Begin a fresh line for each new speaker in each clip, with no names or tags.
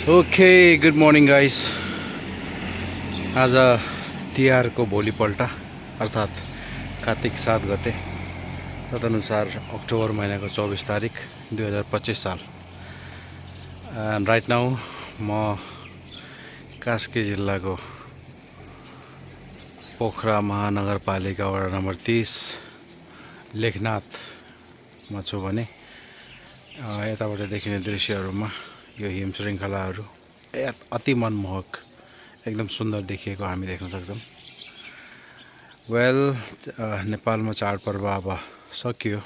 Okay good morning guys. आज तिहारको भोलिपल्ट अर्थात् कार्तिक 7 गते तदनुसार अक्टोबर महिनाको 24 तारिक 2025 साल। एन्ड राइट नाउ म कास्की जिल्लाको पोखरा महानगरपालिका वडा नम्बर 30 लेखनाथमा छु भने यताबाट देखिने दृश्यहरूमा यो हिम श्रृङ्खलाहरू अति मनमोहक एकदम सुन्दर देखिएको हामी देख्न सक्छौँ। वेल नेपालमा चाडपर्व अब सकियो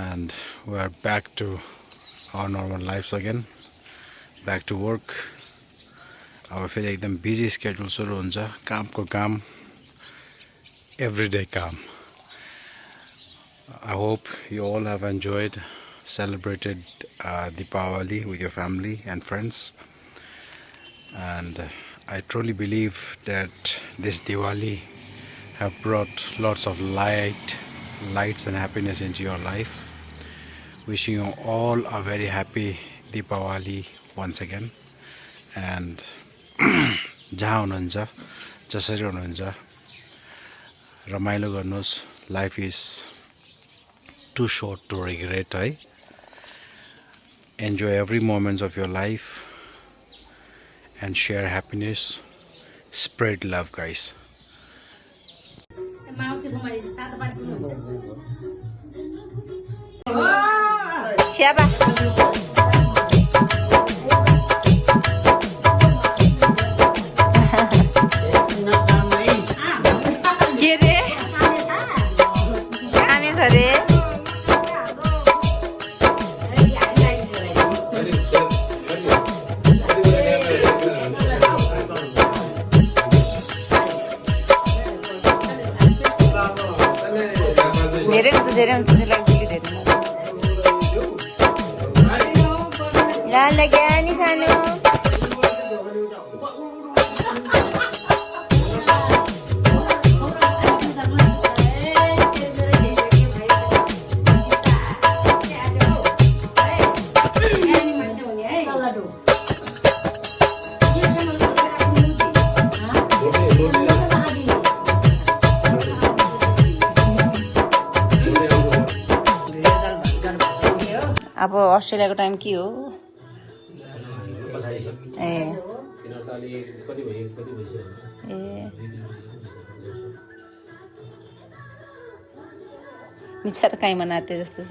and we are back to our normal lifes again, back to work. अब फेरि एकदम बिजी स्केड्युल सुरु हुन्छ, कामको काम, एभ्रिडे काम। I hope you all have enjoyed, celebrated Deepavali with your family and friends, and I truly believe that this Diwali have brought lots of lights and happiness into your life. Wishing you all a very happy Deepavali once again, and जहाँ हुनुहुन्छ जसरी हुनुहुन्छ रमाइलो गर्नुहोस्। Life is too short to regret, right? Enjoy every moment of your life and share happiness, spread love, guys.
धेरै हुन्छ लाला ज्ञानी सानो अब अस्ट्रेलियाको टाइम के हो? ए बिचारा काहीँ बनाते जस्तो छ,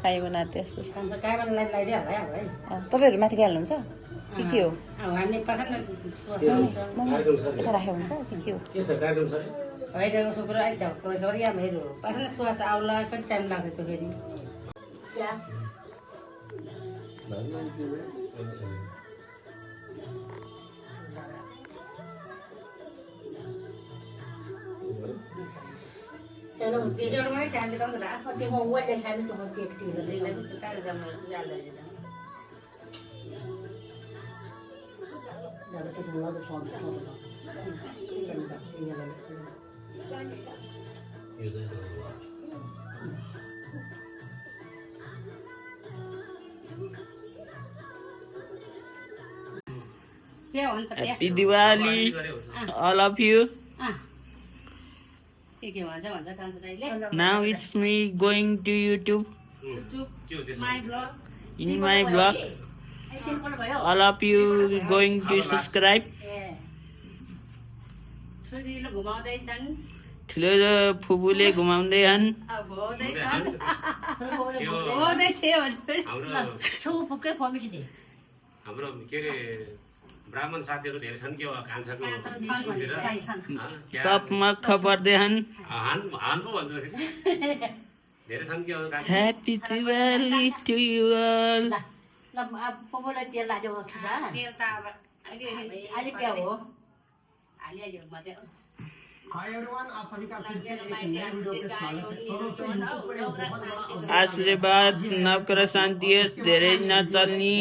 काहीँ बनाते जस्तो छ। तपाईँहरू माथि गइहाल्नुहुन्छ कि के हो? यता राखेको हुन्छ कि के हो?
उसको कुरो आइदियो या मेरो पाखा श्वास आउला कति टाइम लाग्छ त्यो फेरि चलो त्यसमा टाइम दिँदा हुन्छ राख त्यो म वडले खाने त्यो केक टिलो दिने सुकाएर जाम जाल्दै जाम जब त्यो मलाई सोच
Happy Diwali, all of you. Now it's me going to YouTube. In my blog. All of you going to subscribe. ठुलो फुपूले घुमाउँदैछन्।
हाम्रो के रे ब्राह्मण साथीहरु धेरै छन् के कान्छाको
सबमा खबर देहन्
हान पो भन्छ धेरै छन् के
Happy Diwali to you all.
ल पोपोलाई तेल लाग्यो तेल त अब अलि प्या हो अलि यो मजे।
हाय एवरीवन, आप सभी का फिर से एक नए वीडियो पे स्वागत है। दोस्तों यूट्यूब पर एक बहुत बड़ा
आशीर्वाद नवकर शान्ति धेरै नचल्ने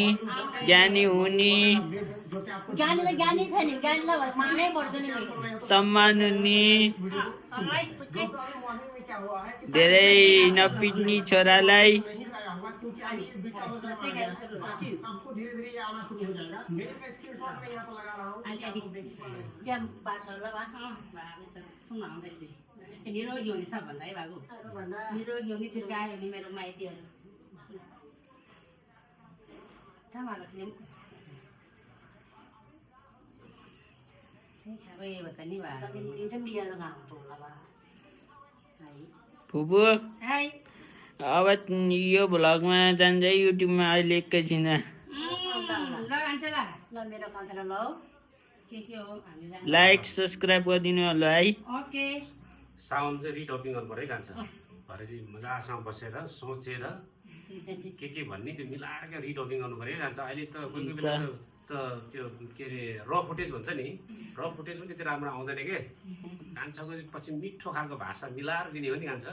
ज्ञानी हुने
ज्ञानीलाई ज्ञानी छ नि, ज्ञानीलाई मानै पर्छ नि,
सम्मान हुने धेरै नपिट्ने छोरालाई
होगा क्योंकि अभी बीटा वर्जन आ गया है। बाकी सबको धीरे धीरे ये आना शुरू हो जाएगा। मेरे का स्क्रीनशॉट मैं यहाँ पर लगा रहा हूँ, ताकि आप लोग देख सकें।
बिहान बाछोलाई बा सुनाउँदै चाहिँ निरोगी हुने सबभन्दा है बाबु निरोगी हुने त्यो गायो भने मेरो माइतीहरू
फुपू अब यो भ्लगमा जान्छ युट्युबमा अहिले एकैछिन
मेरो कन्थरा ल के हो हामी
लाइक सब्सक्राइब गरिदिनु होला है।
ओके
साउन्ड चाहिँ रिटपिङ गर्नु पऱ्यो है गान्छ भरे चाहिँ मजासँग बसेर सोचेर के भन्ने त्यो मिलाएर क्या रिटपिङ गर्नु पऱ्यो है गान्छ। अहिले त कोही कोही बेला त त्यो के अरे र फुटेज भन्छ नि र फुटेज पनि त्यति राम्रो आउँदैन के गान्छको पछि मिठो खालको भाषा मिलाएर दिने हो नि गान्छ।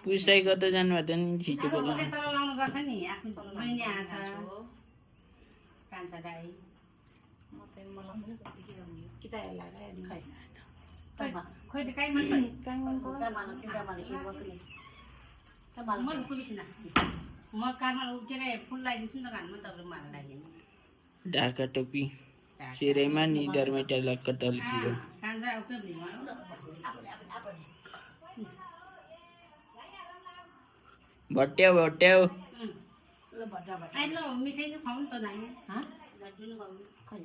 पुसाइ गर्दा जानुभएको थियो नि छिटो बोल्नु।
लाउनु गर्छ नि आफ्नो बहिनी आछ कान्छा दाई खोइ त काहीँ म कुबिसिना म कानमा के अरे फुल लगाइदिन्छु नि त घाममा तपाईँले माला लगाइदिनु
ढाका टोपी सिरैमा नि डरमेटा लक्कटल थियो
कान्छा उके
भट्ट्याउ भट्ट्याउ
ल मिसाइ खुवाउनु त नानी खै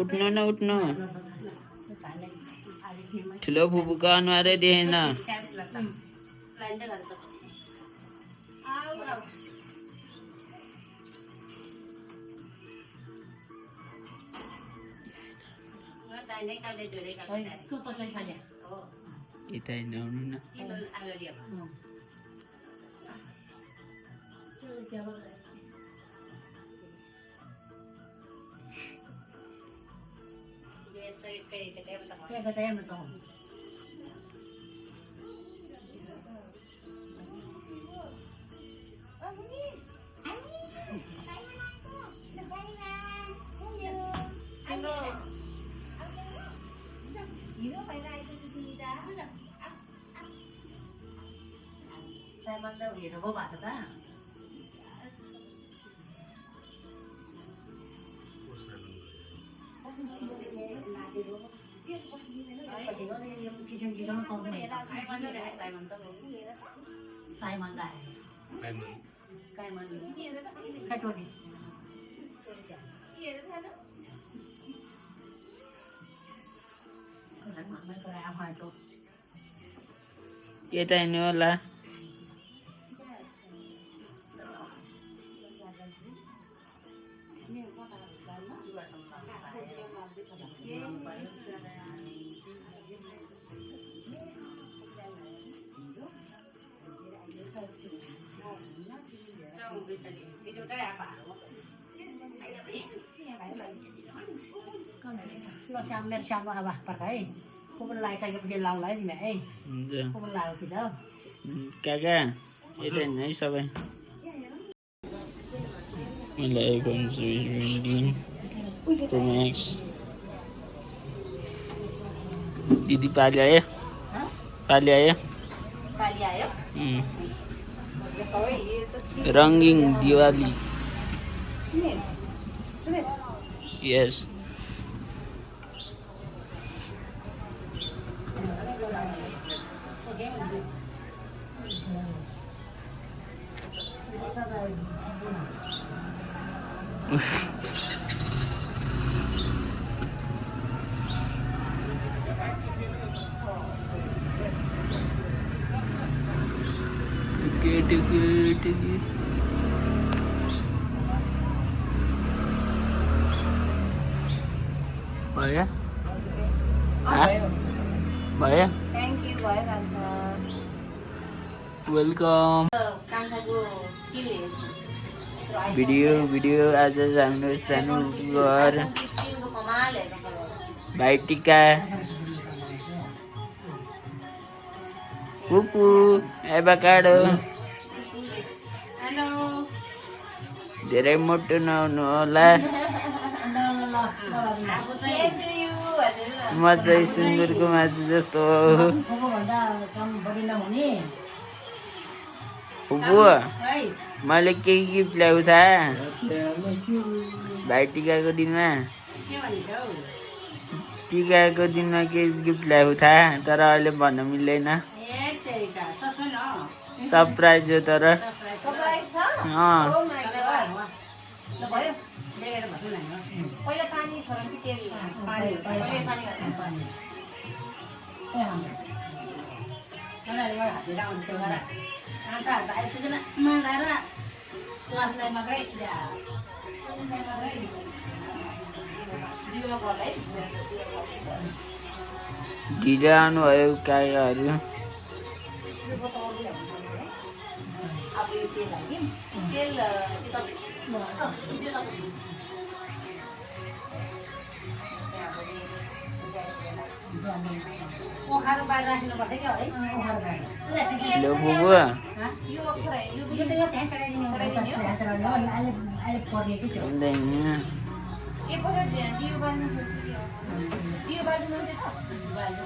उठ्नु न उठ्नु ठुलो फुपूको अनुहारै देखेन। यता आउनु न
हेरेको भएको त
यता हिँड्नु होला
मेरो सानो अब पर्ख है कुपन लगाइसकेपछि लाउँला है तिमी है कुपन लगाएको कि त
काका यता हिँड्नु है सबै मैले आइफोन 17 प्रो म्याक्स दिदी पाली आयो पाली आयो
पाली आयो
रङ्गिङ दिवाली यस भयो भयो
थ्याङ्क यू भयो कान्छा
वेलकम
कान्छाको स्किल हेर्छु
भिडियो आज हाम्रो सानो घर
स्किलको कमाल हेर्नु
भाइ टिका पुपु एभाकाडो
हेलो
धेरै मोटो नहुनु होला
आगो चाहिँ
म चाहिँ सुँगुरको मासु जस्तो हो पुपु
है
मैले के गिफ्ट ल्याएको थाहा भाइ टिकाको दिनमा
के भनिसौ
टिकाको दिनमा के गिफ्ट ल्याएको थाहा तर अहिले भन्न मिल्दैन
ए तेरिका सस्पेन हो
सरप्राइज हो तर
सरप्राइज छ
अँ
ओ माय गॉड
ल भयो लेखेर बस्नु न
पहिला पानी छोड्नु कि तेल पानी पानी गर्नु दिउमा गर्दा है
ढिलो आउनुभयो काकाहरू
अब यो तेल हाल्यौँ तेल
ओखारो बाहिर राख्नुपर्छ क्या है
लो बुबु
यो फ्राई यो
यो त यो त्यहाँ चढाइदिनु
हुँदैन
ए पऱ्यो दियो बाल्नु दियो बाल्नु मात्रै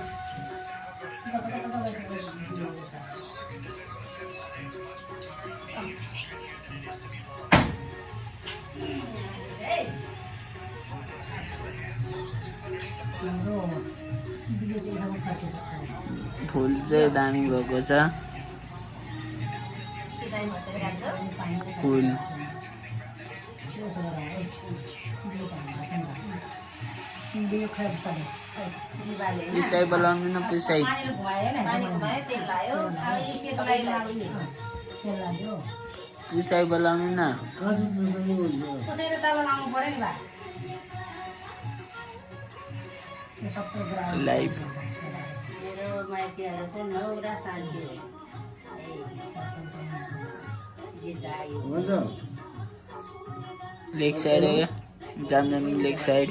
फुल चाहिँ दामी भएको छ फुल पिसाई बोलाउनु न पिसाई
पानी घुमायो तेल लायो अब यो सेतोलाई लाग्यो
पिसाई बोलाउनु न
कसैले तब लाउनु पर्यो नि भाइ
लाइभ
मेरो माइतीहरू चाहिँ नौरा शान्ति
लेग साइड हो क्या जामजाम लेग साइड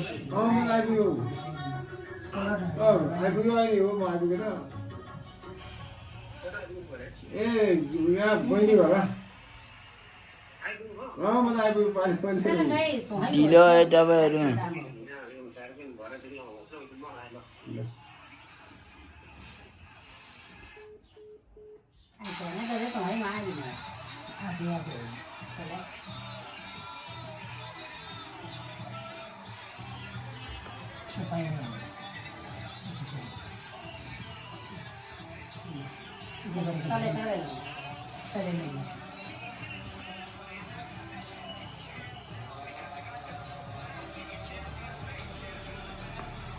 ढिलो है तपाईँहरू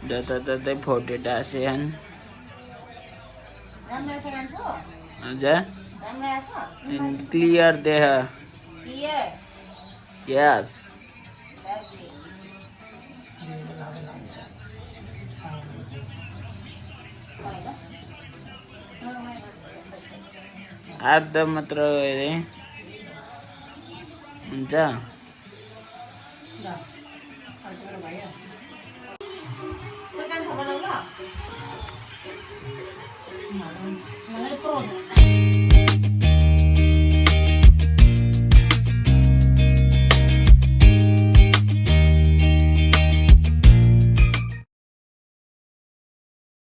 जताततै फोटो टाँसेछन्
राम्रो छ मान्छे
हजुर
राम्रो छ
क्लियर देख
क्लियर
यस आधा मात्र अरे हुन्छ
दोकान छ बनाउन
मलाई प्रो